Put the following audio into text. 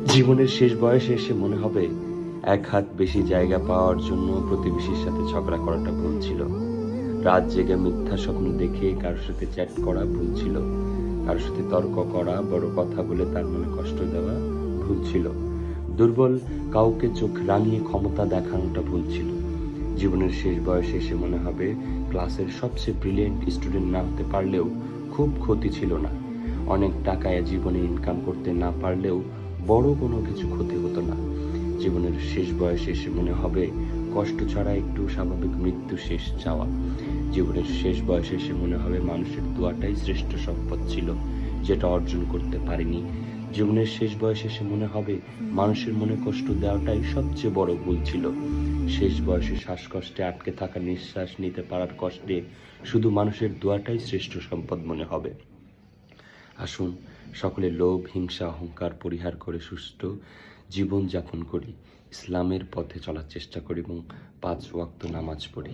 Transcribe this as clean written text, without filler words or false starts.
জীবনের শেষ বয়সে এসে মনে হবে এক হাত বেশি জায়গা পাওয়ার জন্য প্রতিবেশীর সাথে ঝগড়া করাটা ভুল ছিল। রাত জেগে মিথ্যা স্বপ্ন দেখে কারোর সাথে চ্যাট করা ভুল ছিল। কারোর সাথে তর্ক করা, বড় কথা বলে তার মনে কষ্ট দেওয়া ভুল ছিল। দুর্বল কাউকে চোখ রাঙিয়ে ক্ষমতা দেখানোটা ভুল ছিল। জীবনের শেষ বয়সে এসে মনে হবে ক্লাসের সবচেয়ে ব্রিলিয়েন্ট স্টুডেন্ট না হতে পারলেও খুব ক্ষতি ছিল না। অনেক টাকায় জীবনে ইনকাম করতে না পারলেও বড় কোনো কিছু ক্ষতি হতো না। জীবনের শেষ বয়সে এসে মনে হবে কষ্ট ছাড়া একটু স্বাভাবিক মৃত্যু শেষ চাওয়া। জীবনের শেষ বয়সে এসে মনে হবে মানুষের দোয়াটাই শ্রেষ্ঠ সম্পদ ছিল, যেটা অর্জন করতে পারিনি। জীবনের শেষ বয়সে এসে মনে হবে মানুষের মনে কষ্ট দেওয়াটাই সবচেয়ে বড় ভুল ছিল। শেষ বয়সে শ্বাসকষ্টে আটকে থাকা নিঃশ্বাস নিতে পারার কষ্টে শুধু মানুষের দোয়াটাই শ্রেষ্ঠ সম্পদ মনে হবে। আসুন সকলে লোভ, হিংসা, অহংকার পরিহার করে সুষ্ঠু জীবন যাপন করি, ইসলামের পথে চলার চেষ্টা করি এবং 5 ওয়াক্ত নামাজ পড়ি।